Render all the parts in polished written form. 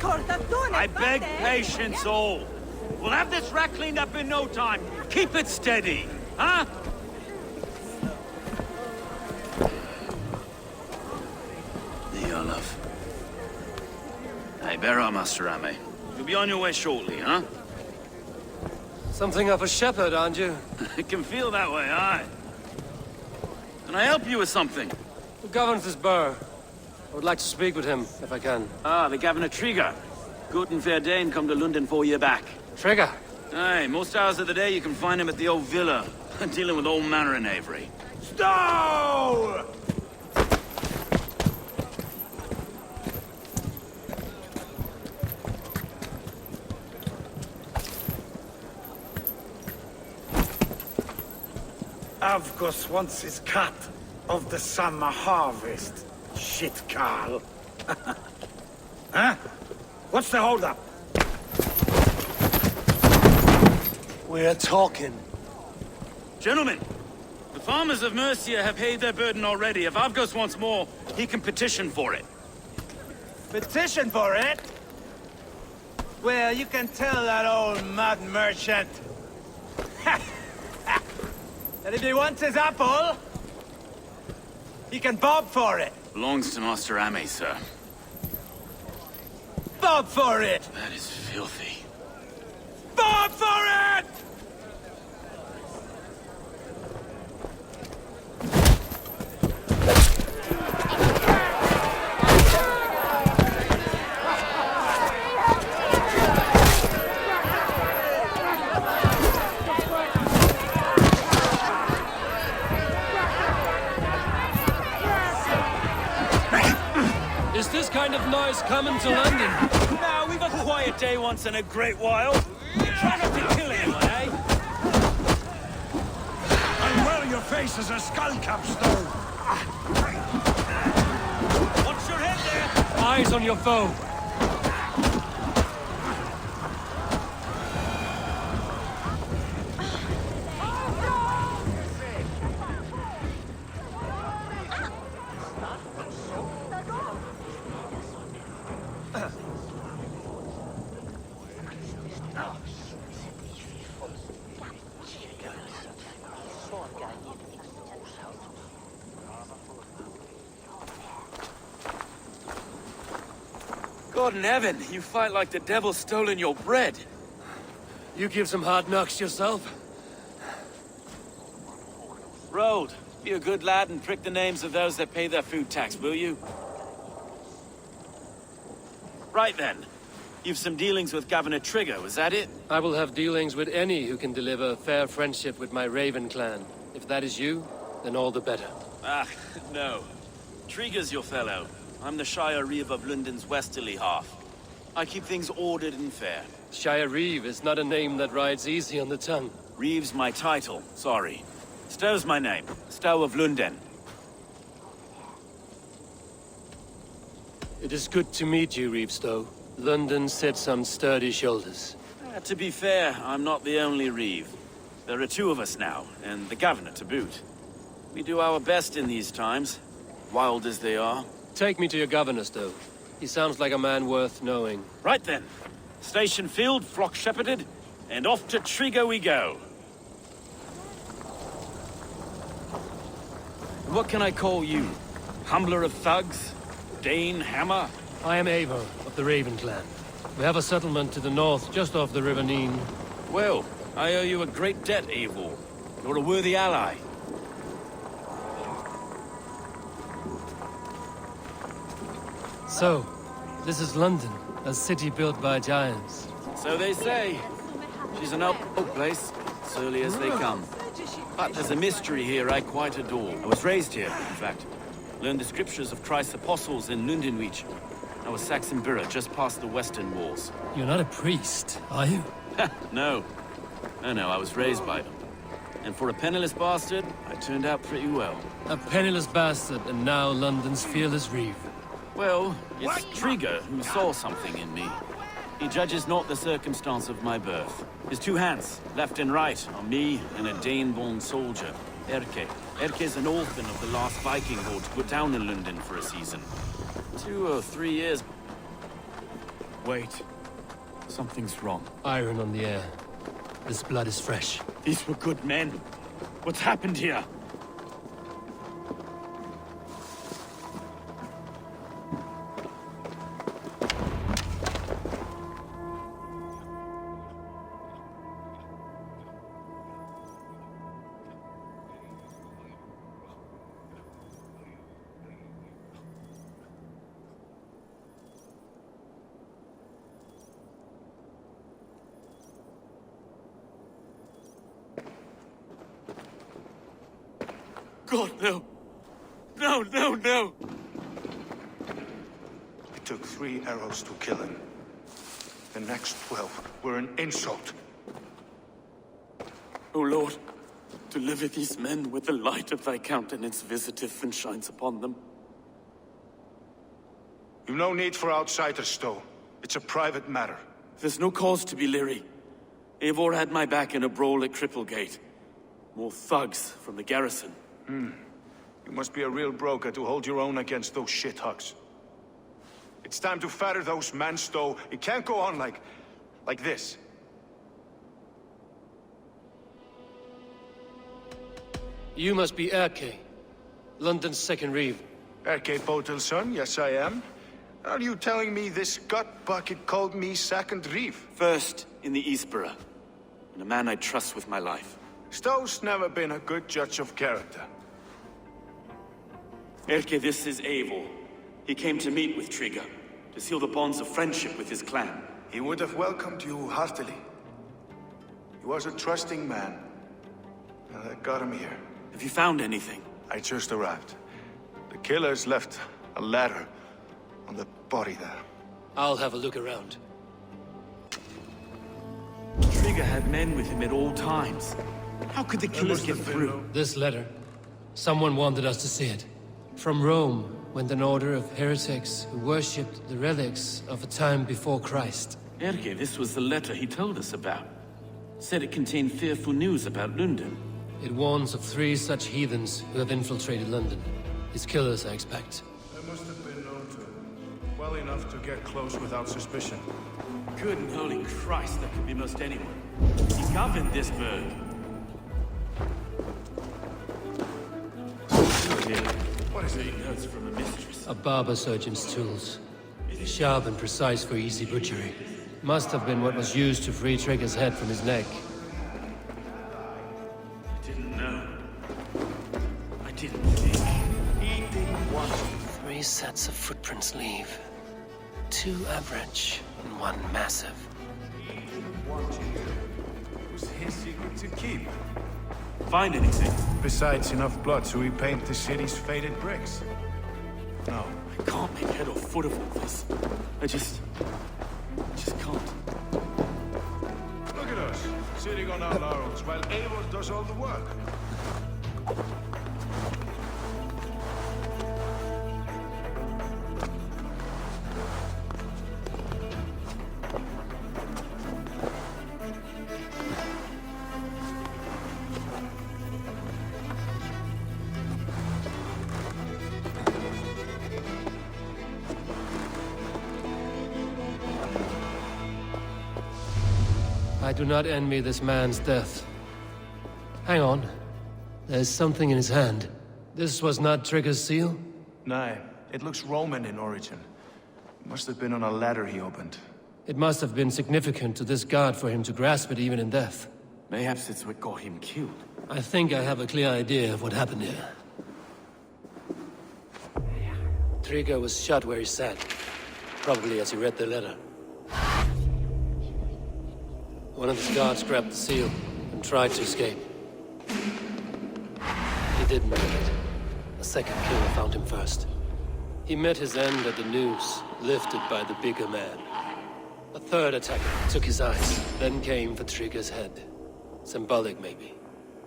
I beg patience, all. We'll have this wreck cleaned up in no time. Keep it steady, huh? There you are, love. Hey, bear up, Master Ame. You'll be on your way shortly, huh? Something of a shepherd, aren't you? It can feel that way, aye. Can I help you with something? Who governs this burr? I would like to speak with him, if I can. Ah, the Governor Trigger. Good and fair Dane come to London 4 year back. Trigger? Aye, most hours of the day you can find him at the old villa, dealing with all manner in Avery. Stow! Avgos wants his cut of the summer harvest. Shit, Carl. Huh? What's the holdup? We're talking. Gentlemen, the farmers of Mercia have paid their burden already. If Avgos wants more, he can petition for it. Petition for it? Well, you can tell that old mud merchant. That if he wants his apple, he can bob for it. Belongs to Master Ame, sir. Bob for it! That is filthy. Bob for it! Is this kind of noise coming to London? Now, we've a quiet day once in a great while. Try not to kill anyone, eh? And well, your face is a skull capstone. Watch your head there! Eyes on your foe. God in heaven, you fight like the devil's stolen your bread. You give some hard knocks yourself. Road, be a good lad and prick the names of those that pay their food tax, will you? Right then. You've some dealings with Governor Trigger, was that it? I will have dealings with any who can deliver fair friendship with my Raven clan. If that is you, then all the better. Ah, no. Trigger's your fellow. I'm the Shire Reeve of London's westerly half. I keep things ordered and fair. Shire Reeve is not a name that rides easy on the tongue. Reeve's my title, sorry. Stow's my name. Stow of London. It is good to meet you, Reeve Stow. London sits on sturdy shoulders. To be fair, I'm not the only Reeve. There are two of us now, and the Governor to boot. We do our best in these times, wild as they are. Take me to your governor, Stow. He sounds like a man worth knowing. Right then. Station filled, flock shepherded, and off to Trigger we go. What can I call you? Humbler of thugs? Dane Hammer? I am Eivor of the Raven clan. We have a settlement to the north, just off the River Neen. Well, I owe you a great debt, Eivor. You're a worthy ally. So, this is London, a city built by giants. So they say. She's an old place, surly as they come. But there's a mystery here I quite adore. I was raised here, in fact. Learned the scriptures of Christ's apostles in Lundenwich. I was Saxon Borough, just past the western walls. You're not a priest, are you? No. No, I was raised by them. And for a penniless bastard, I turned out pretty well. A penniless bastard, and now London's fearless Reeve. Well, it's Trigger who saw something in me. He judges not the circumstance of my birth. His two hands, left and right, are me and a Dane-born soldier, Erke. Erke's an orphan of the last Viking horde put down in London for a season. 2 or 3 years. Wait. Something's wrong. Iron on the air. This blood is fresh. These were good men. What's happened here? God, no! No, no, no! It took 3 arrows to kill him. The next 12 were an insult. O Lord, deliver these men with the light of thy countenance visiteth and shines upon them. You've no need for outsiders, though. It's a private matter. There's no cause to be leery. Eivor had my back in a brawl at Cripplegate. More thugs from the garrison. You must be a real broker to hold your own against those shithugs. It's time to fetter those men, Stowe. It can't go on like this. You must be Erke, London's second reeve. Erke Botel's son, yes I am. Are you telling me this gut bucket called me second reeve? First in the Eastborough, and a man I trust with my life. Stowe's never been a good judge of character. Erke, this is Eivor. He came to meet with Trigger, to seal the bonds of friendship with his clan. He would have welcomed you heartily. He was a trusting man. And that got him here. Have you found anything? I just arrived. The killers left a ladder on the body there. I'll have a look around. Trigger had men with him at all times. How could the killers get through? This letter. Someone wanted us to see it. From Rome went an order of heretics who worshipped the relics of a time before Christ. Erke, this was the letter he told us about. Said it contained fearful news about London. It warns of 3 such heathens who have infiltrated London. His killers, I expect. I must have been known to him. Well enough to get close without suspicion. Good and holy Christ, that could be most anyone. He governed this burg. What is it? He notes from a mistress. A barber surgeon's tools. Sharp and precise for easy butchery. Must have been what was used to free Trigger's head from his neck. I didn't know. I didn't think. He didn't want to. 3 sets of footprints leave. 2 average and 1 massive. He didn't want you. It was his secret to keep. Find anything? Besides enough blood to repaint the city's faded bricks. No. I can't make head or foot of all this. I just can't. Look at us, sitting on our laurels while Eivor does all the work. I do not envy this man's death. Hang on. There's something in his hand. This was not Trigger's seal? Nah, it looks Roman in origin. Must have been on a ladder he opened. It must have been significant to this god for him to grasp it even in death. Mayhaps it's what got him killed. I think I have a clear idea of what happened here. Trigger was shot where he sat. Probably as he read the letter. One of his guards grabbed the seal and tried to escape. He didn't make it. A second killer found him first. He met his end at the noose, lifted by the bigger man. A third attacker took his eyes, then came for Trigger's head. Symbolic, maybe.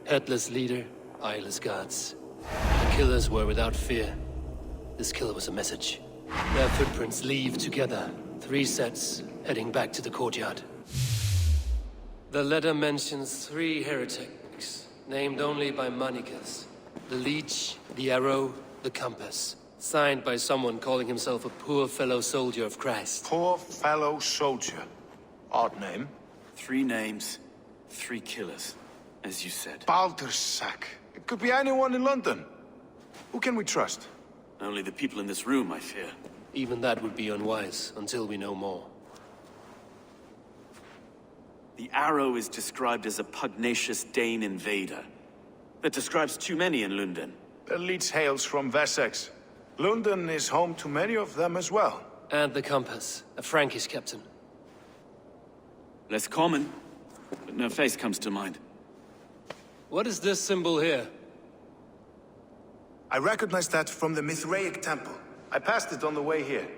Headless leader, eyeless guards. The killers were without fear. This killer was a message. Their footprints leave together. 3 sets, heading back to the courtyard. The letter mentions 3 heretics, named only by Manicus. The Leech, the Arrow, the Compass. Signed by someone calling himself a poor fellow soldier of Christ. Poor fellow soldier. Odd name. 3 names, 3 killers, as you said. Baldersack. It could be anyone in London. Who can we trust? Only the people in this room, I fear. Even that would be unwise, until we know more. The Arrow is described as a pugnacious Dane invader. That describes too many in London. The leech hails from Wessex. London is home to many of them as well. And the Compass, a Frankish captain. Less common, but no face comes to mind. What is this symbol here? I recognize that from the Mithraic temple. I passed it on the way here.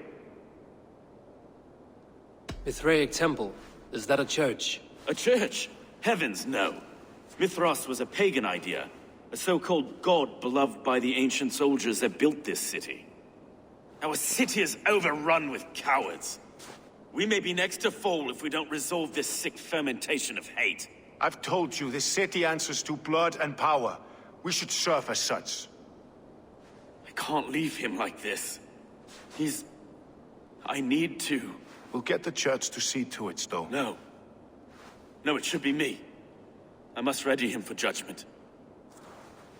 Mithraic temple? Is that a church? A church? Heavens, no. Mithras was a pagan idea. A so-called god beloved by the ancient soldiers that built this city. Our city is overrun with cowards. We may be next to fall if we don't resolve this sick fermentation of hate. I've told you, this city answers to blood and power. We should serve as such. I can't leave him like this. I need to. We'll get the church to see to it, Stowe. No. No, it should be me. I must ready him for judgment.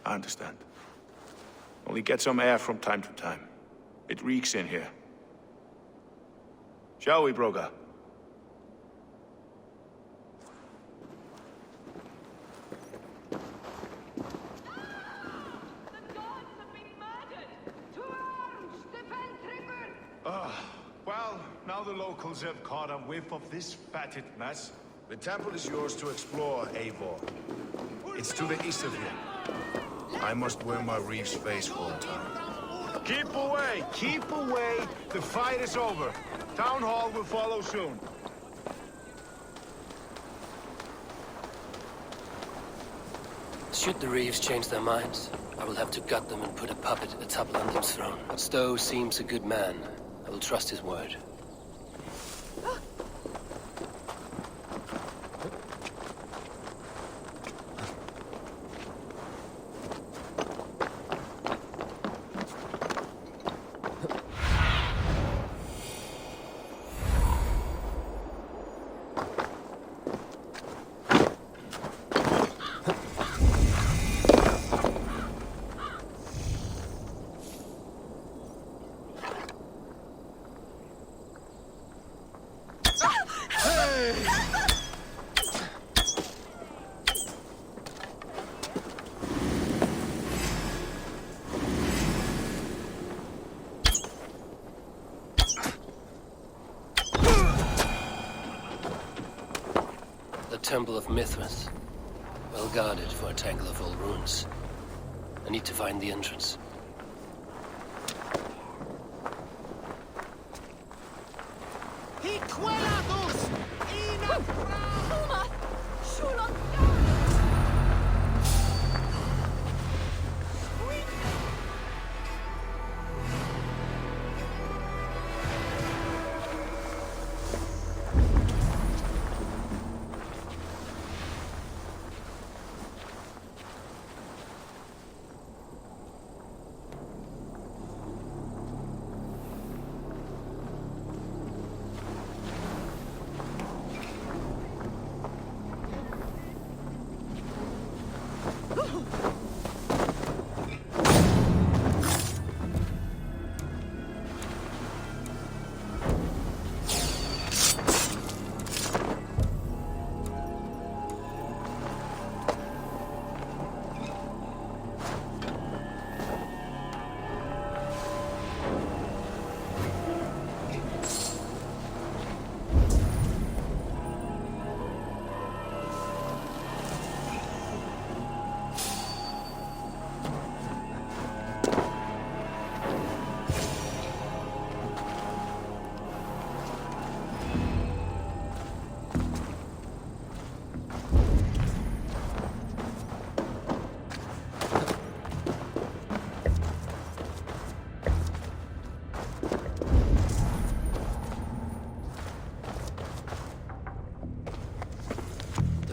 I understand. Only get some air from time to time. It reeks in here. Shall we, Broga? Well, now the locals have caught a whiff of this fatted mess. The temple is yours to explore, Eivor. It's to the east of here. I must wear my reef's face for a time. Keep away! Keep away! The fight is over. Town Hall will follow soon. Should the Reeves change their minds, I will have to gut them and put a puppet atop London's throne. But Stowe seems a good man. I will trust his word. The Temple of Mithras. Well guarded for a tangle of old ruins. I need to find the entrance.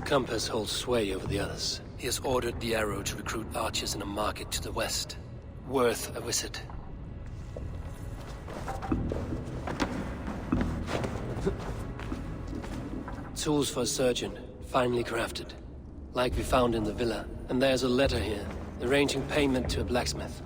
Compass holds sway over the others. He has ordered the Arrow to recruit archers in a market to the west. Worth a visit. Tools for a surgeon, finely crafted. Like we found in the villa. And there's a letter here, arranging payment to a blacksmith.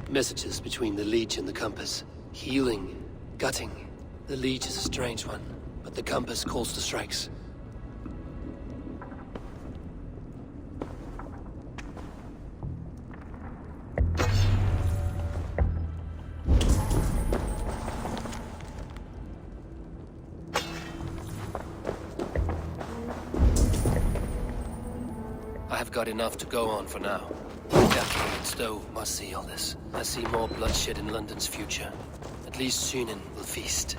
Messages between the Leech and the Compass. Healing, gutting. The Leech is a strange one, but the Compass calls the strikes. I have got enough to go on for now. Catherine and Stowe must see all this. I see more bloodshed in London's future. At least Sunan will feast.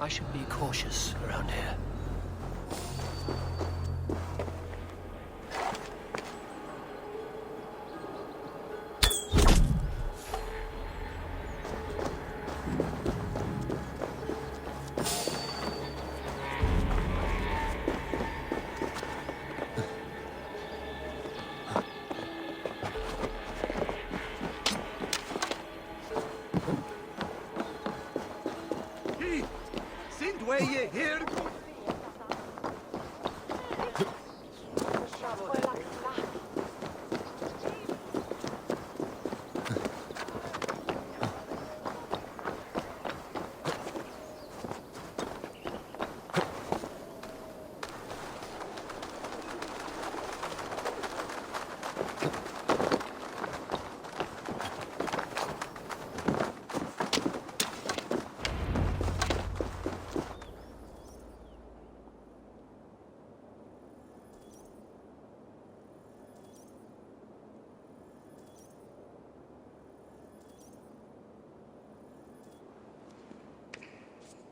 I should be cautious around here.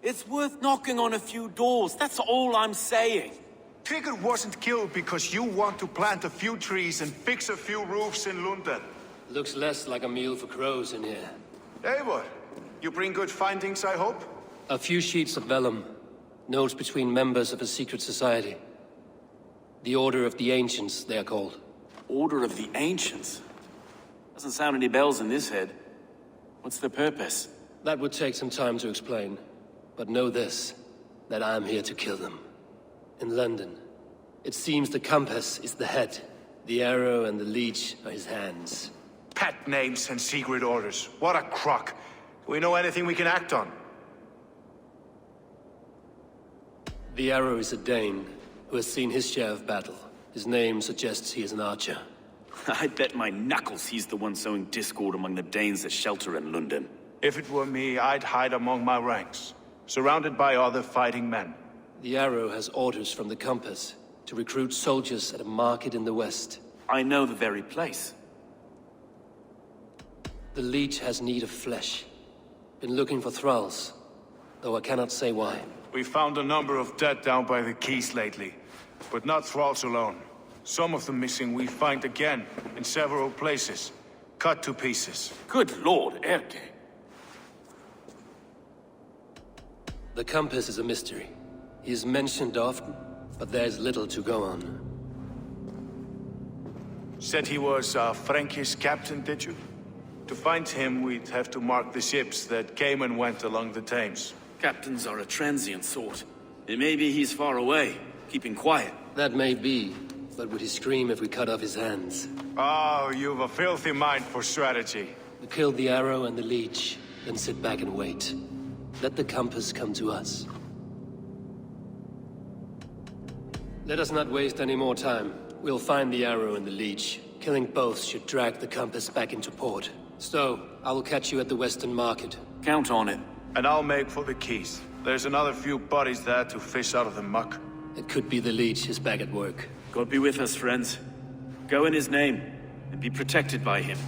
It's worth knocking on a few doors, that's all I'm saying. Trigger wasn't killed because you want to plant a few trees and fix a few roofs in London. Looks less like a meal for crows in here. Eivor, you bring good findings, I hope? A few sheets of vellum. Notes between members of a secret society. The Order of the Ancients, they are called. Order of the Ancients? Doesn't sound any bells in this head. What's the purpose? That would take some time to explain. But know this, that I am here to kill them. In London, it seems the Compass is the head. The arrow and the leech are his hands. Pet names and secret orders. What a crock. Do we know anything we can act on? The arrow is a Dane, who has seen his share of battle. His name suggests he is an archer. I bet my knuckles he's the one sowing discord among the Danes that shelter in London. If it were me, I'd hide among my ranks, surrounded by other fighting men. The arrow has orders from the Compass to recruit soldiers at a market in the west. I know the very place. The leech has need of flesh. Been looking for thralls, though I cannot say why. We found a number of dead down by the quays lately, but not thralls alone. Some of the missing we find again in several places, cut to pieces. Good lord, Erke. The compass is a mystery. He is mentioned often, but there's little to go on. Said he was a Frankish captain, did you? To find him, we'd have to mark the ships that came and went along the Thames. Captains are a transient sort. It may be he's far away, keeping quiet. That may be, but would he scream if we cut off his hands? Oh, you've a filthy mind for strategy. We kill the arrow and the leech, then sit back and wait. Let the compass come to us. Let us not waste any more time. We'll find the arrow and the leech. Killing both should drag the compass back into port. Stowe, I will catch you at the Western Market. Count on it. And I'll make for the quays. There's another few bodies there to fish out of the muck. It could be the leech is back at work. God be with us, friends. Go in his name, and be protected by him.